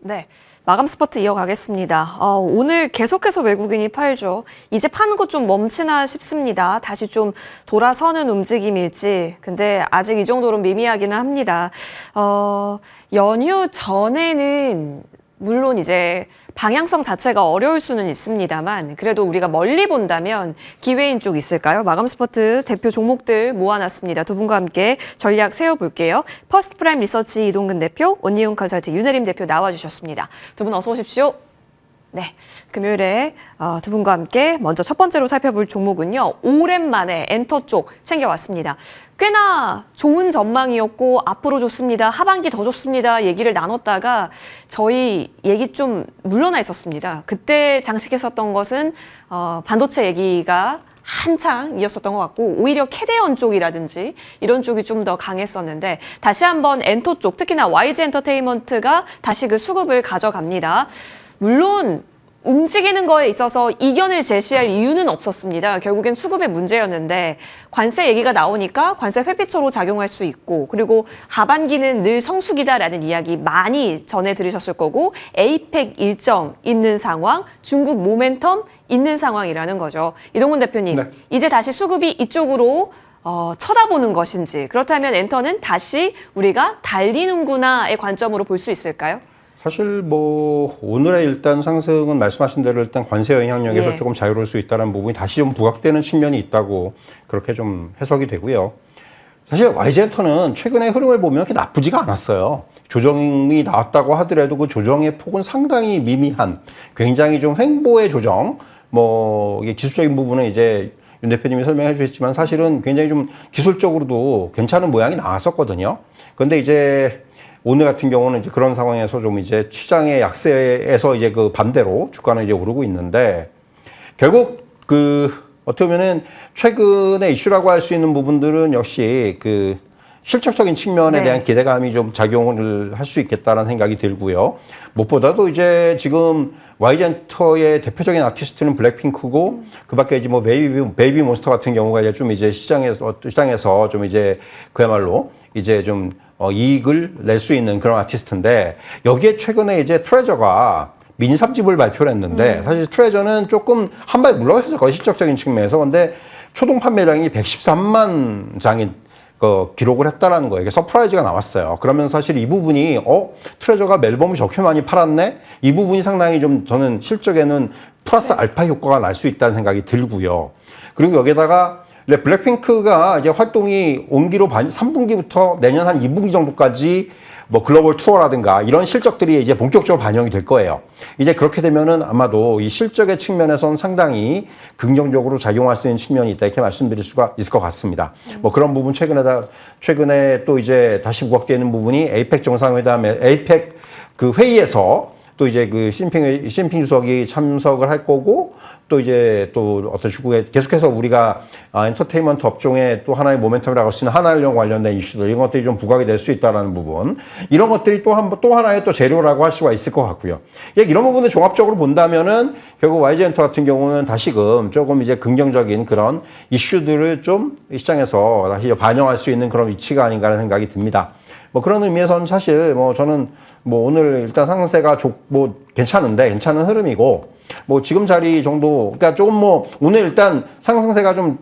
네, 마감 스퍼트 이어가겠습니다. 오늘 계속해서 외국인이 팔죠. 이제 파는 거 좀 멈추나 싶습니다. 다시 좀 돌아서는 움직임일지. 근데 아직 이 정도로 미미하기는 합니다. 연휴 전에는 물론 이제 방향성 자체가 어려울 수는 있습니다만 그래도 우리가 멀리 본다면 기회인 쪽 있을까요? 마감 스퍼트 대표 종목들 모아놨습니다. 두 분과 함께 전략 세워볼게요. 퍼스트 프라임 리서치 이동근 대표, 온니온 컨설팅 윤혜림 대표 나와주셨습니다. 두 분 어서 오십시오. 네, 금요일에 두 분과 함께 먼저 첫 번째로 살펴볼 종목은요. 오랜만에 엔터 쪽 챙겨왔습니다. 꽤나 좋은 전망이었고 앞으로 좋습니다. 하반기 더 좋습니다. 얘기를 나눴다가 저희 얘기 좀 물러나 있었습니다. 그때 장식했었던 것은 반도체 얘기가 한창 이었었던 것 같고 오히려 캐대언 쪽이라든지 이런 쪽이 좀 더 강했었는데 다시 한번 엔터 쪽 특히나 YG 엔터테인먼트가 다시 그 수급을 가져갑니다. 물론 움직이는 거에 있어서 이견을 제시할 이유는 없었습니다. 결국엔 수급의 문제였는데 관세 얘기가 나오니까 관세 회피처로 작용할 수 있고 그리고 하반기는 늘 성수기다라는 이야기 많이 전해 들으셨을 거고 에이펙 일정 있는 상황, 중국 모멘텀 있는 상황이라는 거죠. 이동근 대표님, 네. 이제 다시 수급이 이쪽으로 쳐다보는 것인지 그렇다면 엔터는 다시 우리가 달리는구나의 관점으로 볼 수 있을까요? 사실 뭐 오늘의 일단 상승은 말씀하신 대로 일단 관세 영향력에서 조금 자유로울 수 있다는 부분이 다시 좀 부각되는 측면이 있다고 그렇게 좀 해석이 되고요. 사실 YG엔터는 최근의 흐름을 보면 그렇게 나쁘지가 않았어요. 조정이 나왔다고 하더라도 그 조정의 폭은 상당히 미미한 굉장히 좀 횡보의 조정. 뭐 이게 기술적인 부분은 이제 윤 대표님이 설명해 주셨지만 사실은 굉장히 좀 기술적으로도 괜찮은 모양이 나왔었거든요. 근데 이제 오늘 같은 경우는 이제 그런 상황에서 좀 이제 시장의 약세에서 이제 그 반대로 주가는 이제 오르고 있는데 결국 그 어떻게 보면은 최근의 이슈라고 할 수 있는 부분들은 역시 그 실적적인 측면에 대한 기대감이 좀 작용을 할 수 있겠다라는 생각이 들고요. 무엇보다도 이제 지금 YG엔터의 대표적인 아티스트는 블랙핑크고 그 밖에 이제 뭐 베이비 몬스터 같은 경우가 이제 좀 이제 시장에서 좀 이제 그야말로 이제 좀 이익을 낼 수 있는 그런 아티스트인데 여기에 최근에 이제 트레저가 미니 3집을 발표를 했는데 사실 트레저는 조금 한 발 물러섰거든요. 실적적인 측면에서. 근데 초동 판매량이 113만 장이 기록을 했다라는 거예요. 이게 서프라이즈가 나왔어요. 그러면 사실 이 부분이 트레저가 앨범을 저렇게 많이 팔았네? 이 부분이 상당히 좀 저는 실적에는 플러스 알파 효과가 날 수 있다는 생각이 들고요. 그리고 여기다가 블랙핑크가 이제 활동이 온기로 3분기부터 내년 한 2분기 정도까지 뭐 글로벌 투어라든가 이런 실적들이 이제 본격적으로 반영이 될 거예요. 이제 그렇게 되면은 아마도 이 실적의 측면에선 상당히 긍정적으로 작용할 수 있는 측면이 있다 이렇게 말씀드릴 수가 있을 것 같습니다. 뭐 그런 부분 최근에 또 이제 다시 부각되는 부분이 에이펙 정상회담에 에이펙 그 회의에서 또 이제 그 시진핑 주석이 참석을 할 거고 또 이제 또 어떤 중국에 계속해서 우리가 엔터테인먼트 업종의 또 하나의 모멘텀이라고 할 수 있는 한한령 관련된 이슈들 이런 것들이 좀 부각이 될 수 있다는 부분 이런 것들이 또 하나의 또 재료라고 할 수가 있을 것 같고요. 이런 부분을 종합적으로 본다면은 결국 YG엔터 같은 경우는 다시금 조금 이제 긍정적인 그런 이슈들을 좀 시장에서 다시 반영할 수 있는 그런 위치가 아닌가 하는 생각이 듭니다. 뭐 그런 의미에서는 사실 뭐 저는 뭐 오늘 일단 상승세가 괜찮은 흐름이고 뭐 지금 자리 정도 그러니까 조금 뭐 오늘 일단 상승세가 좀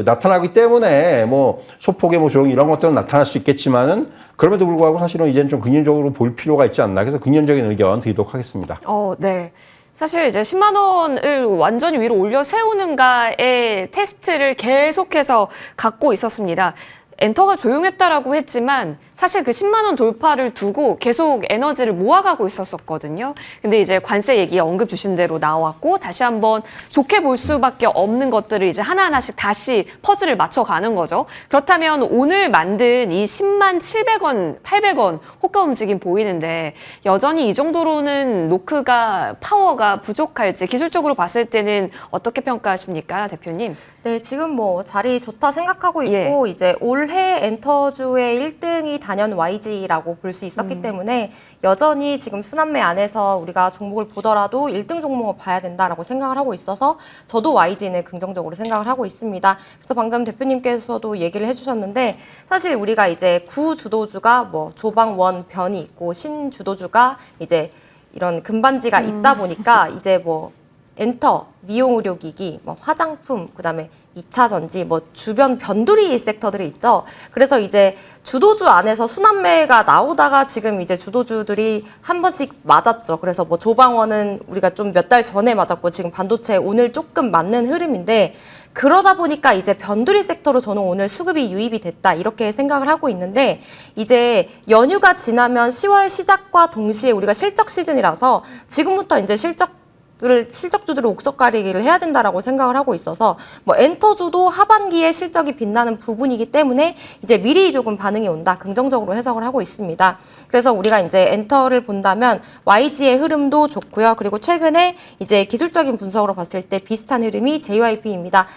나타나기 때문에 뭐 소폭의 뭐 조정 이런 것들은 나타날 수 있겠지만은 그럼에도 불구하고 사실은 이제는 좀 긍정적으로 볼 필요가 있지 않나 그래서 긍정적인 의견 드리도록 하겠습니다. 네. 사실 이제 10만 원을 완전히 위로 올려 세우는가의 테스트를 계속해서 갖고 있었습니다. 엔터가 조용했다라고 했지만 사실 그 10만 원 돌파를 두고 계속 에너지를 모아가고 있었거든요. 근데 이제 관세 얘기 언급 주신 대로 나왔고 다시 한번 좋게 볼 수밖에 없는 것들을 이제 하나하나씩 다시 퍼즐을 맞춰가는 거죠. 그렇다면 오늘 만든 이 10만 700원, 800원 호가 움직임 보이는데 여전히 이 정도로는 노크가 파워가 부족할지 기술적으로 봤을 때는 어떻게 평가하십니까, 대표님? 네, 지금 뭐 자리 좋다 생각하고 있고 이제 올해 엔터주의 1등이 단연 YG라고 볼 수 있었기 때문에 여전히 지금 순환매 안에서 우리가 종목을 보더라도 1등 종목을 봐야 된다라고 생각을 하고 있어서 저도 YG는 긍정적으로 생각을 하고 있습니다. 그래서 방금 대표님께서도 얘기를 해주셨는데 사실 우리가 이제 구주도주가 뭐 조방원 변이 있고 신주도주가 이제 이런 금반지가 있다 보니까 이제 뭐 엔터, 미용 의료기기, 뭐 화장품, 그다음에 2차 전지, 뭐 주변 변두리 섹터들이 있죠. 그래서 이제 주도주 안에서 순환매가 나오다가 지금 이제 주도주들이 한 번씩 맞았죠. 그래서 뭐 조방원은 우리가 좀 몇 달 전에 맞았고 지금 반도체 오늘 조금 맞는 흐름인데 그러다 보니까 이제 변두리 섹터로 저는 오늘 수급이 유입이 됐다 이렇게 생각을 하고 있는데 이제 연휴가 지나면 10월 시작과 동시에 우리가 실적 시즌이라서 지금부터 이제 실적주들을 옥석 가리기를 해야 된다라고 생각을 하고 있어서 뭐 엔터주도 하반기에 실적이 빛나는 부분이기 때문에 이제 미리 조금 반응이 온다 긍정적으로 해석을 하고 있습니다. 그래서 우리가 이제 엔터를 본다면 YG의 흐름도 좋고요. 그리고 최근에 이제 기술적인 분석으로 봤을 때 비슷한 흐름이 JYP입니다.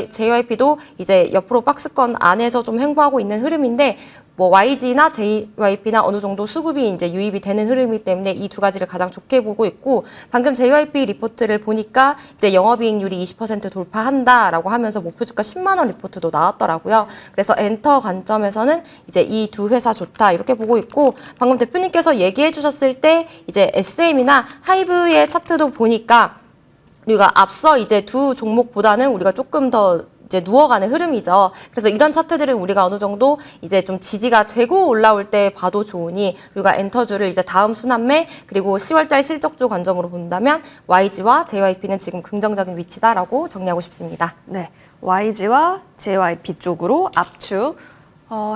JYP도 이제 옆으로 박스권 안에서 좀 횡보하고 있는 흐름인데 뭐 YG나 JYP나 어느 정도 수급이 이제 유입이 되는 흐름이기 때문에 이 두 가지를 가장 좋게 보고 있고 방금 JYP 리포트를 보니까 이제 영업이익률이 20% 돌파한다라고 하면서 목표주가 10만 원 리포트도 나왔더라고요. 그래서 엔터 관점에서는 이제 이 두 회사 좋다 이렇게 보고 있고 방금 대표님께서 얘기해 주셨을 때 이제 SM이나 하이브의 차트도 보니까 우리가 앞서 이제 두 종목보다는 우리가 조금 더 이제 누워가는 흐름이죠. 그래서 이런 차트들은 우리가 어느 정도 이제 좀 지지가 되고 올라올 때 봐도 좋으니 우리가 엔터주를 이제 다음 순환매 그리고 10월달 실적주 관점으로 본다면 YG와 JYP는 지금 긍정적인 위치다라고 정리하고 싶습니다. 네, YG와 JYP 쪽으로 압축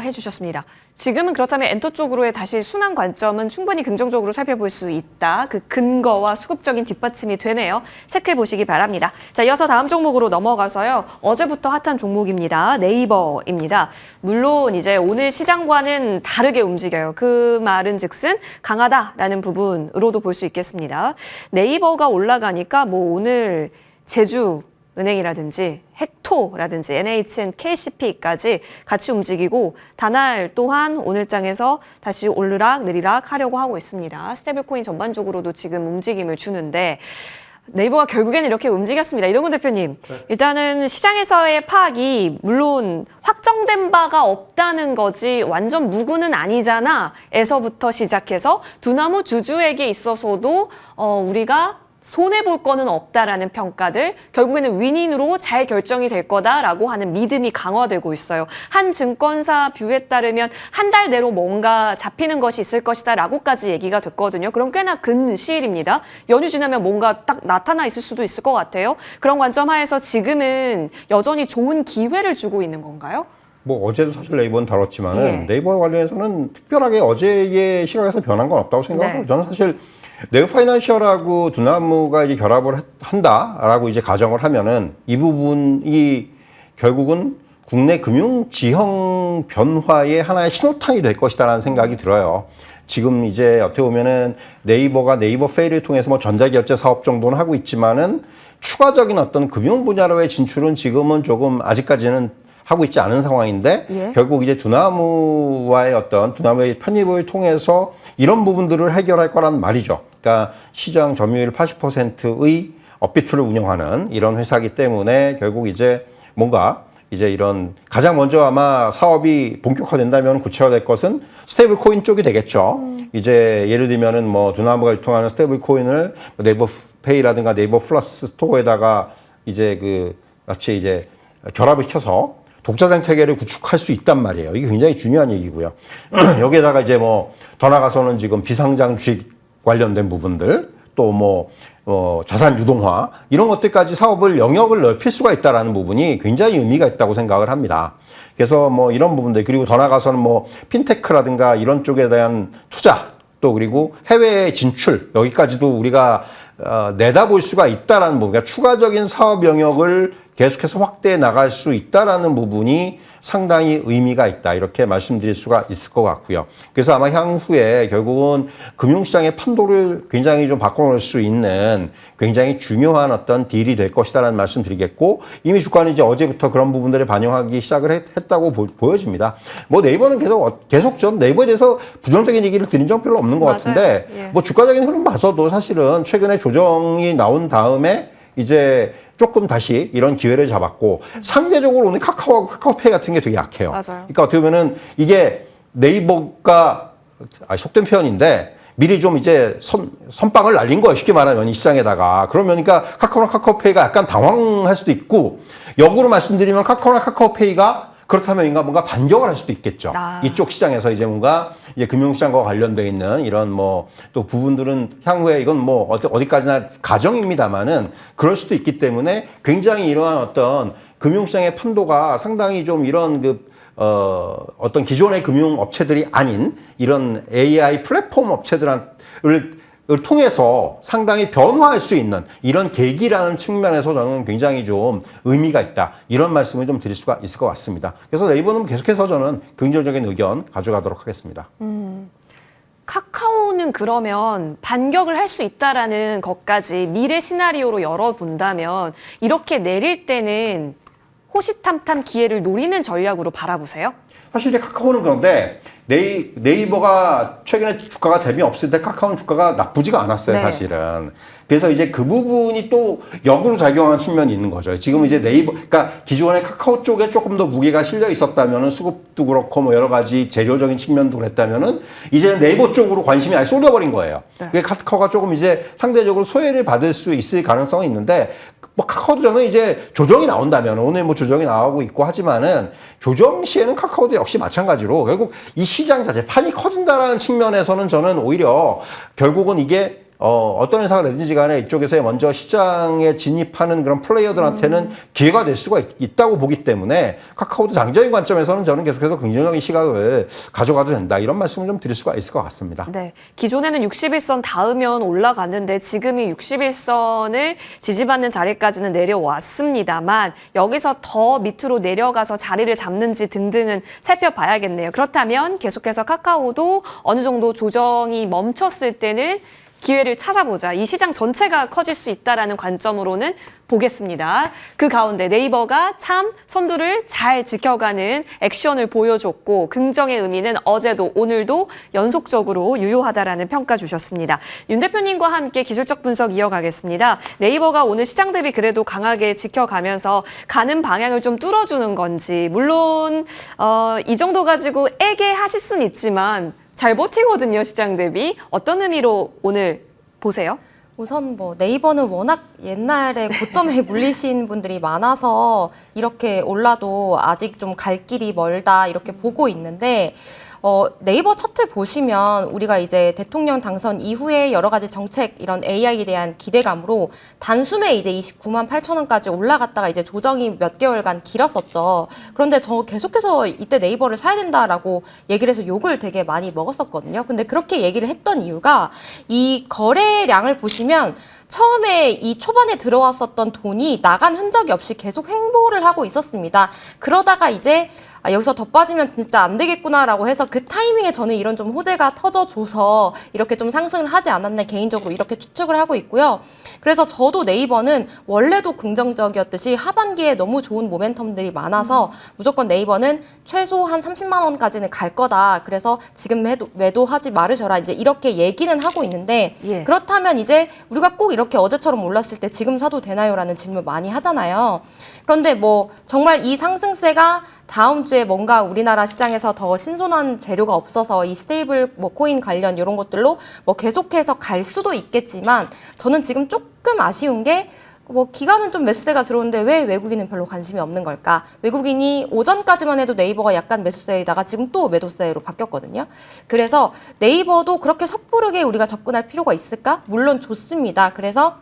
해주셨습니다. 지금은 그렇다면 엔터 쪽으로의 다시 순환 관점은 충분히 긍정적으로 살펴볼 수 있다. 그 근거와 수급적인 뒷받침이 되네요. 체크해 보시기 바랍니다. 자, 이어서 다음 종목으로 넘어가서요. 어제부터 핫한 종목입니다. 네이버입니다. 물론 이제 오늘 시장과는 다르게 움직여요. 그 말은 즉슨 강하다라는 부분으로도 볼 수 있겠습니다. 네이버가 올라가니까 뭐 오늘 제주 은행이라든지 헥토라든지 NHN, KCP까지 같이 움직이고 다날 또한 오늘장에서 다시 오르락 내리락 하려고 하고 있습니다. 스테이블코인 전반적으로도 지금 움직임을 주는데 네이버가 결국에는 이렇게 움직였습니다. 이동근 대표님, 일단은 시장에서의 파악이 물론 확정된 바가 없다는 거지 완전 무구는 아니잖아 에서부터 시작해서 두나무 주주에게 있어서도 우리가 손해볼 거는 없다라는 평가들, 결국에는 윈윈으로 잘 결정이 될 거다라고 하는 믿음이 강화되고 있어요. 한 증권사 뷰에 따르면 한 달 내로 뭔가 잡히는 것이 있을 것이다 라고까지 얘기가 됐거든요. 그럼 꽤나 근 시일입니다. 연휴 지나면 뭔가 딱 나타나 있을 수도 있을 것 같아요. 그런 관점 하에서 지금은 여전히 좋은 기회를 주고 있는 건가요? 뭐 어제도 사실 네이버는 다뤘지만은 예. 네이버 관련해서는 특별하게 어제의 시각에서 변한 건 없다고 생각하고 네. 저는 사실 네오파이낸셜하고 두나무가 이제 결합을 한다라고 이제 가정을 하면은 이 부분이 결국은 국내 금융 지형 변화의 하나의 신호탄이 될 것이다라는 생각이 들어요. 지금 이제 어떻게 보면은 네이버가 네이버페이를 통해서 뭐 전자결제 사업 정도는 하고 있지만은 추가적인 어떤 금융 분야로의 진출은 지금은 조금 아직까지는 하고 있지 않은 상황인데 예. 결국 이제 두나무와의 편입을 통해서 이런 부분들을 해결할 거란 말이죠. 그러니까 시장 점유율 80%의 업비트를 운영하는 이런 회사이기 때문에 결국 이제 뭔가 이제 이런 가장 먼저 아마 사업이 본격화된다면 구체화될 것은 스테이블 코인 쪽이 되겠죠. 이제 예를 들면은 뭐 두나무가 유통하는 스테이블 코인을 네이버 페이라든가 네이버 플러스 스토어에다가 이제 그 마치 이제 결합을 시켜서 독자생 체계를 구축할 수 있단 말이에요. 이게 굉장히 중요한 얘기고요. 여기에다가 이제 뭐 더 나가서는 지금 비상장 주식 관련된 부분들 또 뭐 자산 유동화 이런 것들까지 사업을 영역을 넓힐 수가 있다라는 부분이 굉장히 의미가 있다고 생각을 합니다. 그래서 뭐 이런 부분들 그리고 더 나가서는 뭐 핀테크라든가 이런 쪽에 대한 투자 또 그리고 해외 진출 여기까지도 우리가 내다볼 수가 있다라는 부분, 그러니까 추가적인 사업 영역을 계속해서 확대해 나갈 수 있다라는 부분이 상당히 의미가 있다 이렇게 말씀드릴 수가 있을 것 같고요. 그래서 아마 향후에 결국은 금융시장의 판도를 굉장히 좀 바꿔놓을 수 있는 굉장히 중요한 어떤 딜이 될 것이다라는 말씀드리겠고 이미 주가는 이제 어제부터 그런 부분들을 반영하기 시작을 했다고 보여집니다. 뭐 네이버는 계속 좀 네이버에 대해서 부정적인 얘기를 드린 적 별로 없는 것 맞아요. 같은데 예. 뭐 주가적인 흐름 봐서도 사실은 최근에 조정이 나온 다음에 이제 조금 다시 이런 기회를 잡았고 상대적으로 오늘 카카오페이 같은 게 되게 약해요. 맞아요. 그러니까 어떻게 보면은 이게 네이버가 속된 표현인데 미리 좀 이제 선빵을 날린 거예요. 쉽게 말하면 이 시장에다가. 그러면 그러니까 카카오나 카카오페이가 약간 당황할 수도 있고, 역으로 말씀드리면 카카오나 카카오페이가 그렇다면 뭔가 반격을 할 수도 있겠죠. 이쪽 시장에서 이제 뭔가 이제 금융시장과 관련돼 있는 이런 뭐 또 부분들은 향후에 이건 뭐 어디까지나 가정입니다만은 그럴 수도 있기 때문에 굉장히 이러한 어떤 금융시장의 판도가 상당히 좀 이런 어떤 기존의 금융업체들이 아닌 이런 AI 플랫폼 업체들을 통해서 상당히 변화할 수 있는 이런 계기라는 측면에서 저는 굉장히 좀 의미가 있다. 이런 말씀을 좀 드릴 수가 있을 것 같습니다. 그래서 네이버는 계속해서 저는 긍정적인 의견 가져가도록 하겠습니다. 카카오는 그러면 반격을 할 수 있다라는 것까지 미래 시나리오로 열어본다면 이렇게 내릴 때는 호시탐탐 기회를 노리는 전략으로 바라보세요? 사실 이제 카카오는 그런데 네이버가 최근에 주가가 재미없을 때 카카오는 주가가 나쁘지가 않았어요, 네. 사실은. 그래서 이제 그 부분이 또 역으로 작용하는 측면이 있는 거죠. 지금 이제 그러니까 기존의 카카오 쪽에 조금 더 무게가 실려 있었다면은 수급도 그렇고 뭐 여러 가지 재료적인 측면도 그랬다면은 이제는 네이버 쪽으로 관심이 아예 쏠려버린 거예요. 네. 카카오가 조금 이제 상대적으로 소외를 받을 수 있을 가능성이 있는데 뭐 카카오도 저는 이제 조정이 나온다면 오늘 뭐 조정이 나오고 있고 하지만은 조정 시에는 카카오도 역시 마찬가지로 결국 이 시장 자체 판이 커진다라는 측면에서는 저는 오히려 결국은 이게 어떤 회사가 되든지 간에 이쪽에서 먼저 시장에 진입하는 그런 플레이어들한테는 기회가 될 수가 있다고 보기 때문에 카카오도 장기적인 관점에서는 저는 계속해서 긍정적인 시각을 가져가도 된다. 이런 말씀을 좀 드릴 수가 있을 것 같습니다. 네. 기존에는 61선 닿으면 올라갔는데 지금이 61선을 지지받는 자리까지는 내려왔습니다만 여기서 더 밑으로 내려가서 자리를 잡는지 등등은 살펴봐야겠네요. 그렇다면 계속해서 카카오도 어느 정도 조정이 멈췄을 때는 기회를 찾아보자. 이 시장 전체가 커질 수 있다라는 관점으로는 보겠습니다. 그 가운데 네이버가 참 선두를 잘 지켜가는 액션을 보여줬고 긍정의 의미는 어제도 오늘도 연속적으로 유효하다라는 평가 주셨습니다. 윤 대표님과 함께 기술적 분석 이어가겠습니다. 네이버가 오늘 시장 대비 그래도 강하게 지켜가면서 가는 방향을 좀 뚫어주는 건지 물론 이 정도 가지고 애게하실 수는 있지만 잘 버티거든요, 시장 대비. 어떤 의미로 오늘 보세요? 우선 뭐 네이버는 워낙 옛날에 고점에 물리신 분들이 많아서 이렇게 올라도 아직 좀 갈 길이 멀다 이렇게 보고 있는데 네이버 차트 보시면 우리가 이제 대통령 당선 이후에 여러 가지 정책 이런 AI에 대한 기대감으로 단숨에 이제 29만 8천 원까지 올라갔다가 이제 조정이 몇 개월간 길었었죠. 그런데 저 계속해서 이때 네이버를 사야 된다라고 얘기를 해서 욕을 되게 많이 먹었었거든요. 근데 그렇게 얘기를 했던 이유가 이 거래량을 보시면 처음에 이 초반에 들어왔었던 돈이 나간 흔적이 없이 계속 횡보를 하고 있었습니다. 그러다가 이제 여기서 더 빠지면 진짜 안 되겠구나라고 해서 그 타이밍에 저는 이런 좀 호재가 터져줘서 이렇게 좀 상승을 하지 않았나 개인적으로 이렇게 추측을 하고 있고요. 그래서 저도 네이버는 원래도 긍정적이었듯이 하반기에 너무 좋은 모멘텀들이 많아서 무조건 네이버는 최소 한 30만 원까지는 갈 거다. 그래서 지금 매도하지 말으셔라. 이제 이렇게 얘기는 하고 있는데 예. 그렇다면 이제 우리가 꼭 이렇게 어제처럼 올랐을 때 지금 사도 되나요? 라는 질문 많이 하잖아요. 그런데 뭐 정말 이 상승세가 다음 주에 뭔가 우리나라 시장에서 더 신선한 재료가 없어서 이 스테이블 뭐 코인 관련 이런 것들로 뭐 계속해서 갈 수도 있겠지만 저는 지금 조금 아쉬운 게 뭐 기간은 좀 매수세가 들어오는데 왜 외국인은 별로 관심이 없는 걸까? 외국인이 오전까지만 해도 네이버가 약간 매수세에다가 지금 또 매도세로 바뀌었거든요. 그래서 네이버도 그렇게 섣부르게 우리가 접근할 필요가 있을까? 물론 좋습니다. 그래서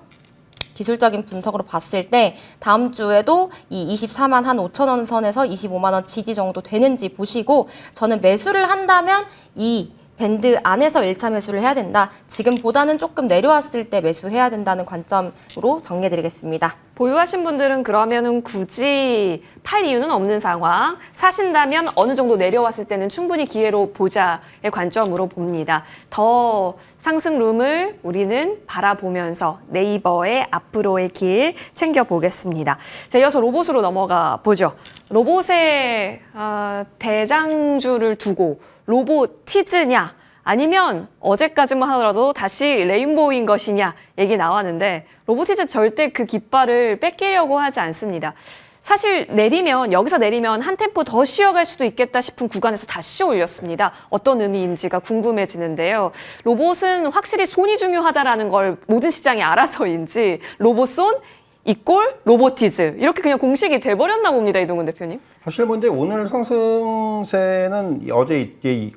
기술적인 분석으로 봤을 때 다음 주에도 이 24만 한 5천 원 선에서 25만 원 지지 정도 되는지 보시고 저는 매수를 한다면 이 밴드 안에서 1차 매수를 해야 된다. 지금보다는 조금 내려왔을 때 매수해야 된다는 관점으로 정리해드리겠습니다. 보유하신 분들은 그러면은 굳이 팔 이유는 없는 상황. 사신다면 어느 정도 내려왔을 때는 충분히 기회로 보자의 관점으로 봅니다. 더 상승 룸을 우리는 바라보면서 네이버의 앞으로의 길 챙겨보겠습니다. 자, 이어서 로봇으로 넘어가 보죠. 로봇의 대장주를 두고 로보티즈냐 아니면 어제까지만 하더라도 다시 레인보우인 것이냐 얘기 나왔는데 로보티즈 절대 그 깃발을 뺏기려고 하지 않습니다. 사실 여기서 내리면 한 템포 더 쉬어갈 수도 있겠다 싶은 구간에서 다시 올렸습니다. 어떤 의미인지가 궁금해지는데요. 로봇은 확실히 손이 중요하다라는 걸 모든 시장이 알아서인지 로봇손 이꼴 로보티즈 이렇게 그냥 공식이 돼버렸나 봅니다. 이동근 대표님. 사실 근데 오늘 상승세는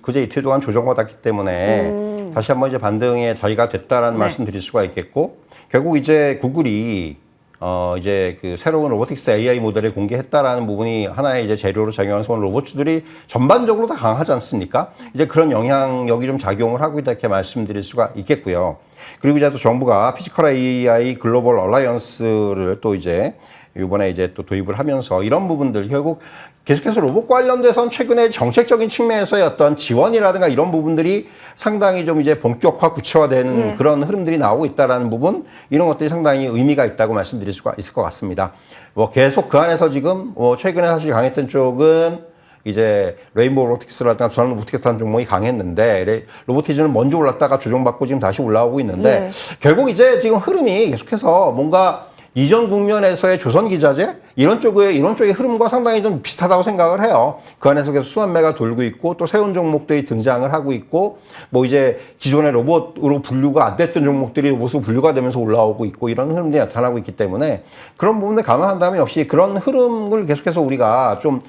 그제 이틀 동안 조정받았기 때문에 다시 한번 이제 반등의 자리가 됐다라는 말씀 드릴 수가 있겠고, 결국 이제 구글이 이제 그 새로운 로보틱스 AI 모델을 공개했다라는 부분이 하나의 이제 재료로 작용해서 오늘 로봇주들이 전반적으로 다 강하지 않습니까? 이제 그런 영향력이 좀 작용을 하고 있다 이렇게 말씀드릴 수가 있겠고요. 그리고 이제 또 정부가 피지컬 AI 글로벌 얼라이언스를 또 이제 이번에 이제 또 도입을 하면서 이런 부분들 결국 계속해서 로봇 관련돼서는 최근에 정책적인 측면에서의 어떤 지원이라든가 이런 부분들이 상당히 좀 이제 본격화 구체화되는 그런 흐름들이 나오고 있다라는 부분, 이런 것들이 상당히 의미가 있다고 말씀드릴 수가 있을 것 같습니다. 뭐 계속 그 안에서 지금 최근에 사실 강했던 쪽은 이제 레인보우 로보틱스라든가 두산 로보틱스라는 종목이 강했는데 로보티즈는 먼저 올랐다가 조정받고 지금 다시 올라오고 있는데 결국 이제 지금 흐름이 계속해서 뭔가 이전 국면에서의 조선기자재 이런 쪽의 흐름과 상당히 좀 비슷하다고 생각을 해요. 그 안에서 계속 수완매가 돌고 있고 또 새로운 종목들이 등장을 하고 있고 뭐 이제 기존의 로봇으로 분류가 안 됐던 종목들이 로봇으로 분류가 되면서 올라오고 있고 이런 흐름들이 나타나고 있기 때문에 그런 부분을 감안한다면 역시 그런 흐름을 계속해서 우리가 좀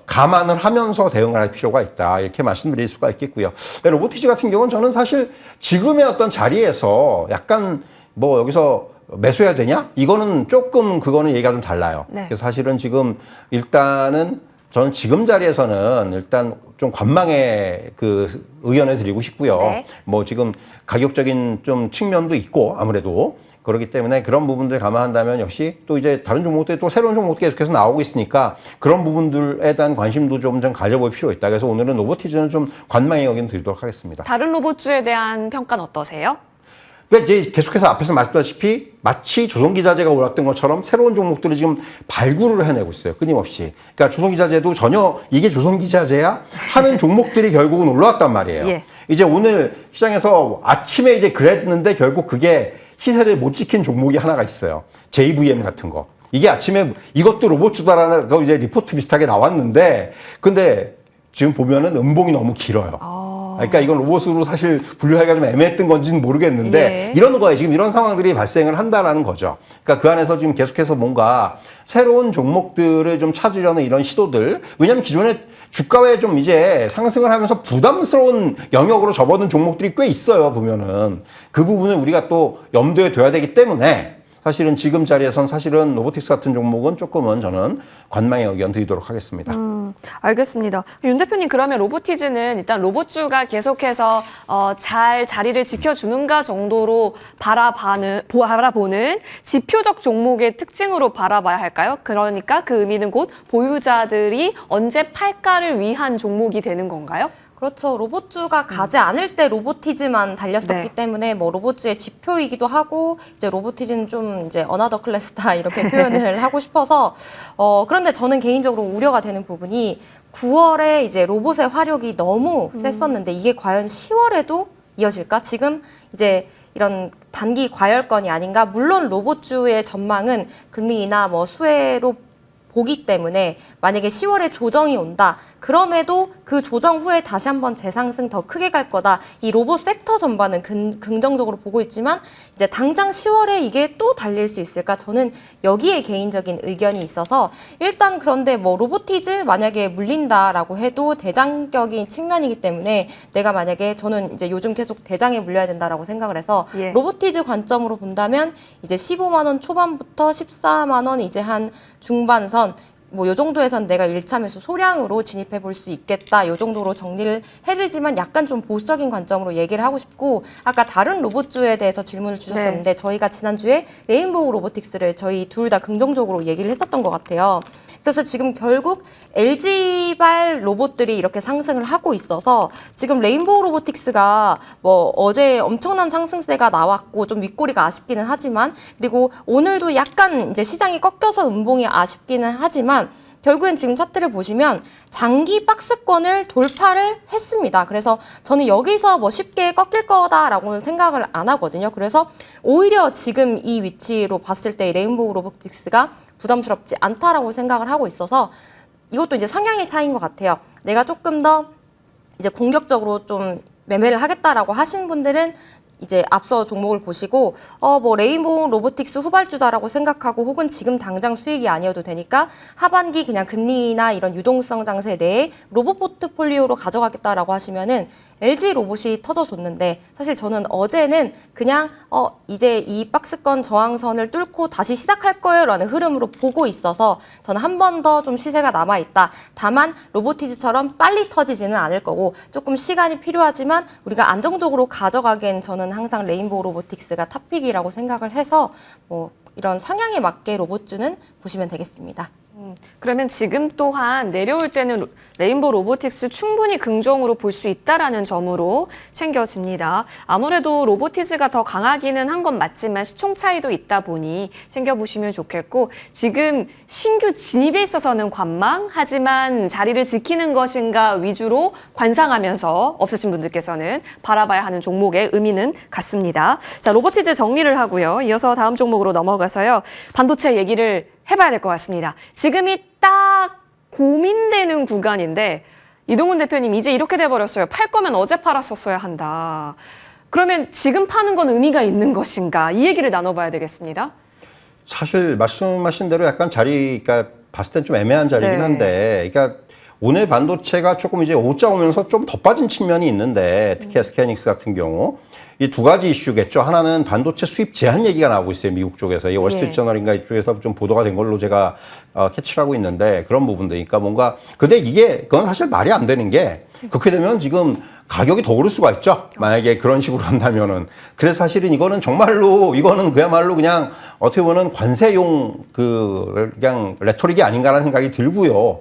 감안을 하면서 대응을 할 필요가 있다 이렇게 말씀드릴 수가 있겠고요. 로보티즈 같은 경우는 저는 사실 지금의 어떤 자리에서 약간 뭐 여기서 매수해야 되냐? 이거는 조금 그거는 얘기가 좀 달라요. 그래서 사실은 지금 일단은 저는 지금 자리에서는 일단 좀 관망의 그 의견을 드리고 싶고요. 뭐 지금 가격적인 좀 측면도 있고 아무래도 그렇기 때문에 그런 부분들 감안한다면 역시 또 이제 다른 종목들이 또 새로운 종목들이 계속해서 나오고 있으니까 그런 부분들에 대한 관심도 좀 가져볼 필요가 있다. 그래서 오늘은 로보티즈는 좀 관망의 의견 드리도록 하겠습니다. 다른 로봇주에 대한 평가는 어떠세요? 그러니까 이제 계속해서 앞에서 말씀드렸다시피 마치 조선기자재가 올랐던 것처럼 새로운 종목들을 지금 발굴을 해내고 있어요. 끊임없이. 그러니까 조선기자재도 전혀 이게 조선기자재야 하는 종목들이 결국은 올라왔단 말이에요. 이제 오늘 시장에서 아침에 이제 그랬는데 결국 그게 시세를 못 지킨 종목이 하나가 있어요. JVM 같은 거. 이게 아침에 이것도 로봇주다라는 거 이제 리포트 비슷하게 나왔는데 근데 지금 보면은 음봉이 너무 길어요. 그러니까 이건 로봇으로 사실 분류하기가 좀 애매했던 건지는 모르겠는데 이런 거에 지금 이런 상황들이 발생을 한다라는 거죠. 그러니까 그 안에서 지금 계속해서 뭔가 새로운 종목들을 좀 찾으려는 이런 시도들, 왜냐하면 기존에 주가에 좀 이제 상승을 하면서 부담스러운 영역으로 접어든 종목들이 꽤 있어요. 보면은 그 부분을 우리가 또 염두에 둬야 되기 때문에 사실은 지금 자리에선 사실은 로보틱스 같은 종목은 조금은 저는 관망의 의견 드리도록 하겠습니다. 알겠습니다. 윤 대표님, 그러면 로보티즈는 일단 로봇주가 계속해서 잘 자리를 지켜주는가 정도로 바라보는 지표적 종목의 특징으로 바라봐야 할까요? 그러니까 그 의미는 곧 보유자들이 언제 팔까를 위한 종목이 되는 건가요? 그렇죠. 로봇주가 가지 않을 때 로보티즈만 달렸었기 때문에 뭐 로봇주의 지표이기도 하고 이제 로보티즈는 좀 이제 어나더 클래스다 이렇게 표현을 하고 싶어서 그런데 저는 개인적으로 우려가 되는 부분이 9월에 이제 로봇의 화력이 너무 셌었는데 이게 과연 10월에도 이어질까? 지금 이제 이런 단기 과열권이 아닌가? 물론 로봇주의 전망은 금리나 뭐 수혜로 보기 때문에 만약에 10월에 조정이 온다. 그럼에도 그 조정 후에 다시 한번 재상승 더 크게 갈 거다. 이 로봇 섹터 전반은 긍정적으로 보고 있지만 이제 당장 10월에 이게 또 달릴 수 있을까? 저는 여기에 개인적인 의견이 있어서 일단 그런데 뭐 로보티즈 만약에 물린다라고 해도 대장격인 측면이기 때문에 내가 만약에 저는 이제 요즘 계속 대장에 물려야 된다라고 생각을 해서 로보티즈 관점으로 본다면 이제 15만 원 초반부터 14만 원 이제 한 중반선 뭐 요 정도에선 내가 1차 매수 소량으로 진입해 볼 수 있겠다. 요 정도로 정리를 해드리지만 약간 좀 보수적인 관점으로 얘기를 하고 싶고 아까 다른 로봇주에 대해서 질문을 주셨었는데 저희가 지난주에 레인보우 로보틱스를 저희 둘 다 긍정적으로 얘기를 했었던 것 같아요. 그래서 지금 결국 LG발 로봇들이 이렇게 상승을 하고 있어서 지금 레인보우 로보틱스가 뭐 어제 엄청난 상승세가 나왔고 좀 윗꼬리가 아쉽기는 하지만 그리고 오늘도 약간 이제 시장이 꺾여서 음봉이 아쉽기는 하지만 결국엔 지금 차트를 보시면 장기 박스권을 돌파를 했습니다. 그래서 저는 여기서 뭐 쉽게 꺾일 거다라고는 생각을 안 하거든요. 그래서 오히려 지금 이 위치로 봤을 때 레인보우 로보틱스가 부담스럽지 않다라고 생각을 하고 있어서 이것도 이제 성향의 차이인 것 같아요. 내가 조금 더 이제 공격적으로 좀 매매를 하겠다라고 하신 분들은 이제 앞서 종목을 보시고 뭐 레인보우 로보틱스 후발주자라고 생각하고 혹은 지금 당장 수익이 아니어도 되니까 하반기 그냥 금리나 이런 유동성 장세 내에 로봇 포트폴리오로 가져가겠다라고 하시면은 LG 로봇이 터져줬는데 사실 저는 어제는 그냥 이제 이 박스권 저항선을 뚫고 다시 시작할 거예요라는 흐름으로 보고 있어서 저는 한 번 더 좀 시세가 남아있다. 다만 로보티즈처럼 빨리 터지지는 않을 거고 조금 시간이 필요하지만 우리가 안정적으로 가져가기엔 저는 항상 레인보우 로보틱스가 탑픽이라고 생각을 해서 뭐 이런 성향에 맞게 로봇주는 보시면 되겠습니다. 그러면 지금 또한 내려올 때는 레인보우 로보틱스 충분히 긍정으로 볼 수 있다라는 점으로 챙겨집니다. 아무래도 로보티즈가 더 강하기는 한 건 맞지만 시총 차이도 있다 보니 챙겨보시면 좋겠고 지금 신규 진입에 있어서는 관망, 하지만 자리를 지키는 것인가 위주로 관상하면서 없으신 분들께서는 바라봐야 하는 종목의 의미는 같습니다. 자, 로보티즈 정리를 하고요. 이어서 다음 종목으로 넘어가서요. 반도체 얘기를 해봐야 될 것 같습니다. 지금이 딱 고민되는 구간인데 이동훈 대표님 이제 이렇게 돼버렸어요. 팔 거면 어제 팔았었어야 한다. 그러면 지금 파는 건 의미가 있는 것인가? 이 얘기를 나눠봐야 되겠습니다. 사실 말씀하신 대로 약간 자리가 봤을 땐 좀 애매한 자리긴 네. 한데, 그러니까 오늘 반도체가 조금 이제 오자 오면서 좀 더 빠진 측면이 있는데, 특히 SK하이닉스 같은 경우 이 두 가지 이슈겠죠. 하나는 반도체 수입 제한 얘기가 나오고 있어요. 미국 쪽에서. 이 월스트리트 저널인가 이쪽에서 좀 보도가 된 걸로 제가 캐치를 하고 있는데 그런 부분들. 그러니까 뭔가 근데 이게 그건 사실 말이 안 되는 게 그렇게 되면 지금 가격이 더 오를 수가 있죠. 만약에 그런 식으로 한다면은. 그래서 사실은 이거는 정말로 이거는 그야말로 그냥 어떻게 보면 관세용 그냥 레토릭이 아닌가라는 생각이 들고요.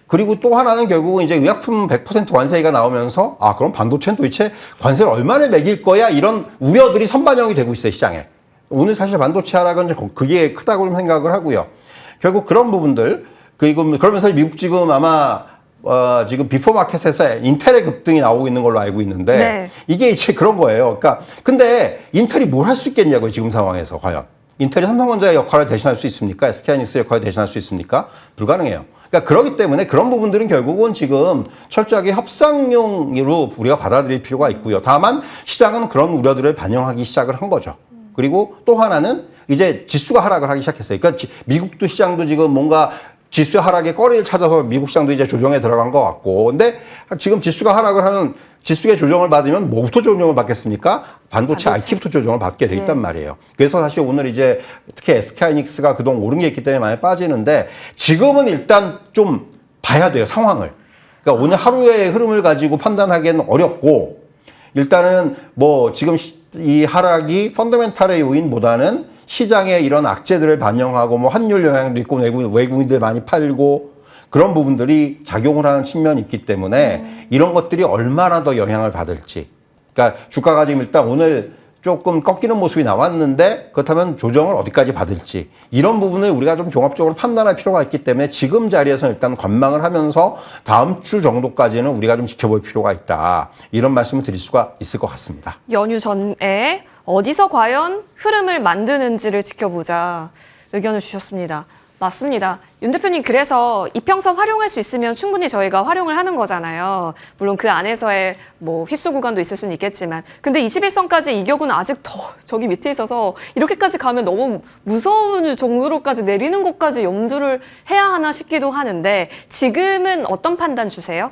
그리고 또 하나는 결국은 이제 의약품 100% 관세가 나오면서 그럼 반도체는 도대체 관세를 얼마나 매길 거야 이런 우려들이 선반영이 되고 있어요, 시장에. 오늘 사실 반도체 하락은 그게 크다고 좀 생각을 하고요. 결국 그런 부분들 그러면서 미국 지금 아마 지금 비포 마켓에서 인텔의 급등이 나오고 있는 걸로 알고 있는데 네. 이게 이제 그런 거예요. 그러니까 근데 인텔이 뭘 할 수 있겠냐고요, 지금 상황에서 과연. 인텔이 삼성전자의 역할을 대신할 수 있습니까? SK하이닉스의 역할을 대신할 수 있습니까? 불가능해요. 그러니까 그렇기 때문에 그런 부분들은 결국은 지금 철저하게 협상용으로 우리가 받아들일 필요가 있고요. 다만 시장은 그런 우려들을 반영하기 시작을 한 거죠. 그리고 또 하나는 이제 지수가 하락을 하기 시작했어요. 그러니까 미국도 시장도 지금 뭔가 지수 하락의 거리를 찾아서 미국 시장도 이제 조정에 들어간 것 같고. 근데 지금 지수가 하락을 하면 지수의 조정을 받으면 뭐부터 조정을 받겠습니까? 반도체 IT부터 조정을 받게 돼 있단 말이에요. 그래서 사실 오늘 이제 특히 SK하이닉스가 그동안 오른 게 있기 때문에 많이 빠지는데 지금은 일단 좀 봐야 돼요, 상황을. 그러니까 오늘 하루의 흐름을 가지고 판단하기에는 어렵고 일단은 뭐 지금 이 하락이 펀더멘탈의 요인보다는 시장의 이런 악재들을 반영하고 뭐 환율 영향도 있고 외국인들 많이 팔고 그런 부분들이 작용을 하는 측면이 있기 때문에 이런 것들이 얼마나 더 영향을 받을지. 그러니까 주가가 지금 일단 오늘 조금 꺾이는 모습이 나왔는데 그렇다면 조정을 어디까지 받을지 이런 부분을 우리가 좀 종합적으로 판단할 필요가 있기 때문에 지금 자리에서 일단 관망을 하면서 다음 주 정도까지는 우리가 좀 지켜볼 필요가 있다. 이런 말씀을 드릴 수가 있을 것 같습니다. 연휴 전에 어디서 과연 흐름을 만드는지를 지켜보자 의견을 주셨습니다. 맞습니다. 윤 대표님 그래서 이평선 활용할 수 있으면 충분히 저희가 활용을 하는 거잖아요. 물론 그 안에서의 뭐 휩쓸 구간도 있을 수는 있겠지만 근데 21선까지 이격은 아직 더 저기 밑에 있어서 이렇게까지 가면 너무 무서운 정도로까지 내리는 것까지 염두를 해야 하나 싶기도 하는데 지금은 어떤 판단 주세요?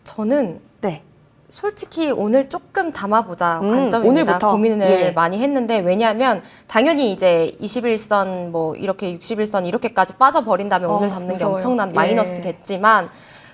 저는 네. 솔직히 오늘 조금 담아보자 관점입니다. 오늘부터? 고민을 예. 많이 했는데 왜냐하면 당연히 이제 21선 뭐 이렇게 61선 이렇게까지 빠져버린다면 오늘 담는 무서워요. 게 엄청난 예. 마이너스겠지만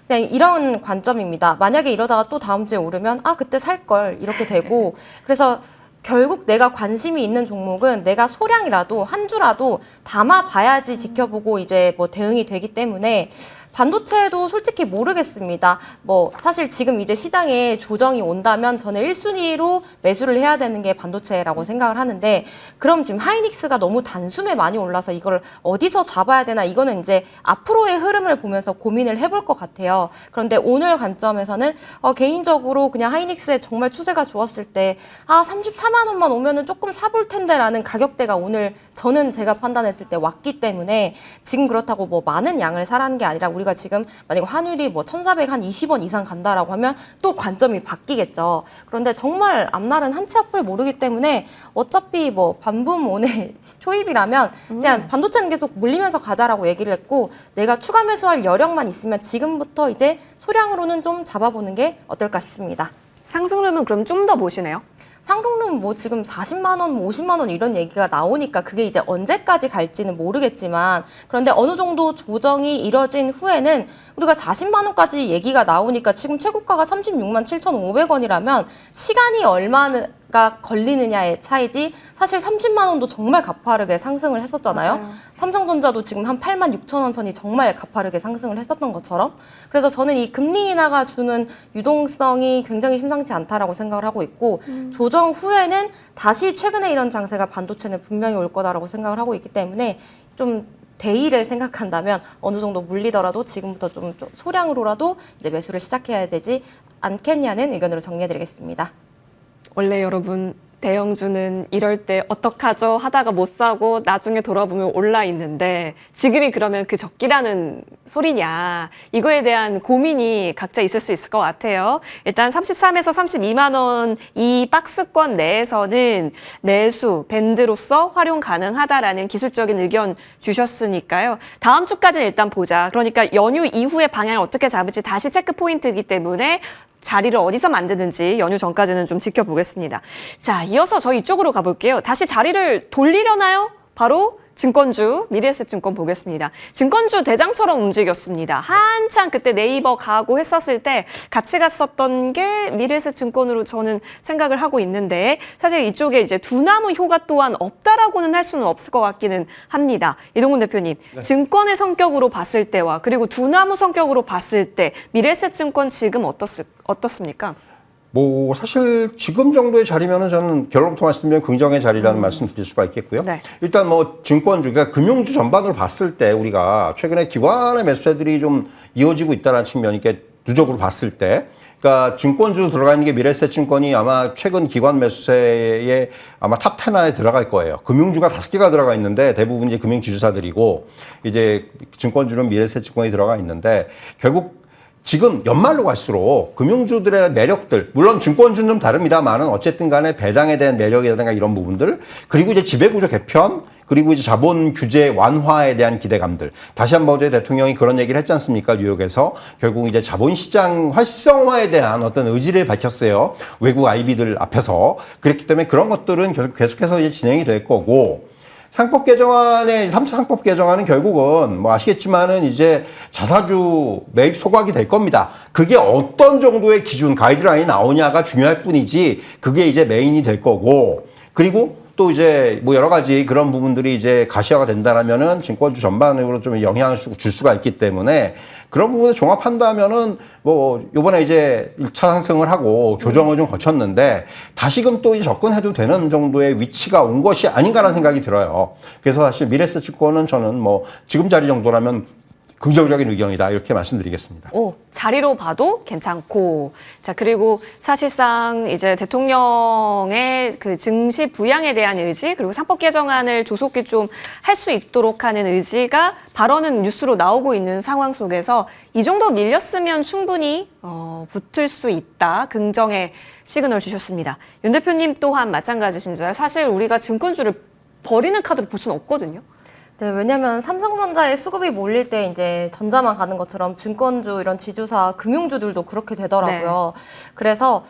그냥 이런 관점입니다. 만약에 이러다가 또 다음 주에 오르면 그때 살 걸 이렇게 되고 그래서 결국 내가 관심이 있는 종목은 내가 소량이라도 한 주라도 담아봐야지 지켜보고 이제 뭐 대응이 되기 때문에 반도체도 솔직히 모르겠습니다. 뭐 사실 지금 이제 시장에 조정이 온다면 저는 1순위로 매수를 해야 되는 게 반도체라고 생각을 하는데, 그럼 지금 하이닉스가 너무 단숨에 많이 올라서 이걸 어디서 잡아야 되나, 이거는 이제 앞으로의 흐름을 보면서 고민을 해볼 것 같아요. 그런데 오늘 관점에서는 개인적으로 그냥 하이닉스의 정말 추세가 좋았을 때 34만 원만 오면은 조금 사볼 텐데라는 가격대가 오늘 저는 제가 판단했을 때 왔기 때문에, 지금 그렇다고 뭐 많은 양을 사라는 게 아니라 우리가 지금 만약에 환율이 뭐 1,420원 이상 간다라고 하면 또 관점이 바뀌겠죠. 그런데 정말 앞날은 한치 앞을 모르기 때문에 어차피 뭐 반품 오늘 초입이라면 그냥 반도체는 계속 물리면서 가자라고 얘기를 했고, 내가 추가 매수할 여력만 있으면 지금부터 이제 소량으로는 좀 잡아보는 게 어떨까 싶습니다. 상승률은 그럼 좀 더 보시네요. 상승률은 뭐 지금 40만 원, 50만 원 이런 얘기가 나오니까 그게 이제 언제까지 갈지는 모르겠지만, 그런데 어느 정도 조정이 이뤄진 후에는 우리가 40만 원까지 얘기가 나오니까, 지금 최고가가 36만 7,500원이라면 시간이 얼마가 걸리느냐의 차이지, 사실 30만 원도 정말 가파르게 상승을 했었잖아요. 맞아요. 삼성전자도 지금 한 8만 6천 원 선이 정말 가파르게 상승을 했었던 것처럼. 그래서 저는 이 금리 인하가 주는 유동성이 굉장히 심상치 않다라고 생각을 하고 있고, 조정 후에는 다시 최근에 이런 장세가 반도체는 분명히 올 거다라고 생각을 하고 있기 때문에, 좀 대의를 생각한다면 어느 정도 물리더라도 지금부터 좀 소량으로라도 이제 매수를 시작해야 되지 않겠냐는 의견으로 정리해드리겠습니다. 원래 여러분, 대형주는 이럴 때 어떡하죠 하다가 못 사고 나중에 돌아보면 올라 있는데, 지금이 그러면 그 적기라는 소리냐, 이거에 대한 고민이 각자 있을 수 있을 것 같아요. 일단 33에서 32만 원 이 박스권 내에서는 매수 밴드로서 활용 가능하다라는 기술적인 의견 주셨으니까요. 다음 주까지는 일단 보자. 그러니까 연휴 이후에 방향을 어떻게 잡을지 다시 체크 포인트이기 때문에 자리를 어디서 만드는지 연휴 전까지는 좀 지켜보겠습니다. 자, 이어서 저희 이쪽으로 가볼게요. 다시 자리를 돌리려나요? 바로 증권주, 미래에셋증권 보겠습니다. 증권주 대장처럼 움직였습니다. 한창 그때 네이버 가고 했었을 때 같이 갔었던 게 미래에셋증권으로 저는 생각을 하고 있는데, 사실 이쪽에 이제 두나무 효과 또한 없다라고는 할 수는 없을 것 같기는 합니다. 이동훈 대표님, 네. 증권의 성격으로 봤을 때와 그리고 두나무 성격으로 봤을 때 미래에셋증권 지금 어떻습니까? 뭐 사실 지금 정도의 자리면은 저는 결론부터 말씀드리면 긍정의 자리라는 말씀 드릴 수가 있겠고요. 네. 일단 뭐 증권주, 그러니까 금융주 전반으로 봤을 때 우리가 최근에 기관의 매수세들이 좀 이어지고 있다는 측면이, 이렇게 누적으로 봤을 때, 그러니까 증권주 들어가 있는 게 미래에셋증권이 아마 최근 기관 매수세에 아마 탑 10 안에 들어갈 거예요. 금융주가 5개가 들어가 있는데 대부분 이제 금융지주사들이고, 이제 증권주는 미래에셋증권이 들어가 있는데, 결국 지금 연말로 갈수록 금융주들의 매력들, 물론 증권주는 좀 다릅니다만은 어쨌든 간에 배당에 대한 매력이라든가 이런 부분들, 그리고 이제 지배구조 개편, 그리고 이제 자본 규제 완화에 대한 기대감들. 다시 한번 어제 대통령이 그런 얘기를 했지 않습니까? 뉴욕에서. 결국 이제 자본시장 활성화에 대한 어떤 의지를 밝혔어요. 외국 IB들 앞에서. 그렇기 때문에 그런 것들은 계속해서 이제 진행이 될 거고, 상법 개정안의 3차 상법 개정안은 결국은 뭐 아시겠지만은 이제 자사주 매입 소각이 될 겁니다. 그게 어떤 정도의 기준, 가이드라인이 나오냐가 중요할 뿐이지, 그게 이제 메인이 될 거고, 그리고 또 이제 뭐 여러 가지 그런 부분들이 이제 가시화가 된다라면은 증권주 전반으로 좀 영향을 줄 수가 있기 때문에, 그런 부분을 종합한다면은 뭐 요번에 이제 1차 상승을 하고 조정을 좀 거쳤는데 다시금 또 접근해도 되는 정도의 위치가 온 것이 아닌가라는 생각이 들어요. 그래서 사실 미래에셋증권은 저는 뭐 지금 자리 정도라면 긍정적인 의견이다, 이렇게 말씀드리겠습니다. 오, 자리로 봐도 괜찮고. 자, 그리고 사실상 이제 대통령의 그 증시 부양에 대한 의지, 그리고 상법 개정안을 조속히 좀 할 수 있도록 하는 의지가 발언은 뉴스로 나오고 있는 상황 속에서 이 정도 밀렸으면 충분히 붙을 수 있다, 긍정의 시그널 주셨습니다. 윤 대표님 또한 마찬가지신가요? 사실 우리가 증권주를 버리는 카드로 볼 수는 없거든요. 네, 왜냐면 삼성전자에 수급이 몰릴 때 이제 전자만 가는 것처럼 증권주 이런 지주사 금융주들도 그렇게 되더라고요. 그래서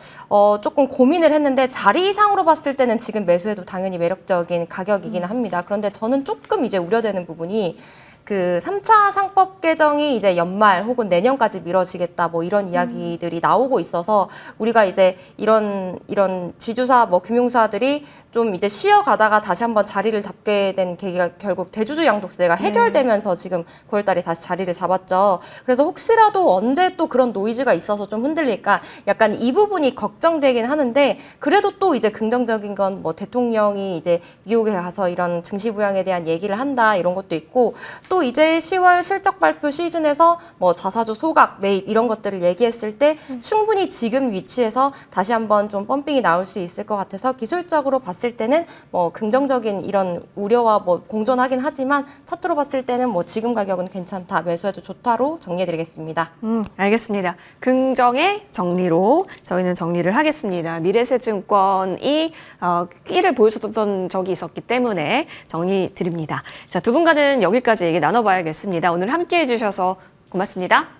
조금 고민을 했는데, 자리상으로 봤을 때는 지금 매수해도 당연히 매력적인 가격이긴 합니다. 그런데 저는 조금 이제 우려되는 부분이, 그 3차 상법 개정이 이제 연말 혹은 내년까지 미뤄지겠다 뭐 이런 이야기들이 나오고 있어서 우리가 이제 이런 지주사 뭐 금융사들이 좀 이제 쉬어가다가 다시 한번 자리를 잡게 된 계기가 결국 대주주 양도세가 해결되면서 지금 9월 달에 다시 자리를 잡았죠. 그래서 혹시라도 언제 또 그런 노이즈가 있어서 좀 흔들릴까 약간 이 부분이 걱정되긴 하는데 그래도 또 이제 긍정적인 건 뭐 대통령이 이제 미국에 가서 이런 증시 부양에 대한 얘기를 한다 이런 것도 있고 또 이제 10월 실적 발표 시즌에서 뭐 자사주 소각, 매입 이런 것들을 얘기했을 때 충분히 지금 위치에서 다시 한번 좀 펌핑이 나올 수 있을 것 같아서 기술적으로 봤을 때는 뭐 긍정적인 이런 우려와 뭐 공존하긴 하지만 차트로 봤을 때는 뭐 지금 가격은 괜찮다, 매수해도 좋다로 정리해드리겠습니다. 알겠습니다. 긍정의 정리로 저희는 정리를 하겠습니다. 미래에셋증권이 끼를 보여줬던 적이 있었기 때문에 정리 드립니다. 자, 두 분과는 여기까지 얘기 나눠봐야겠습니다. 오늘 함께해 주셔서 고맙습니다.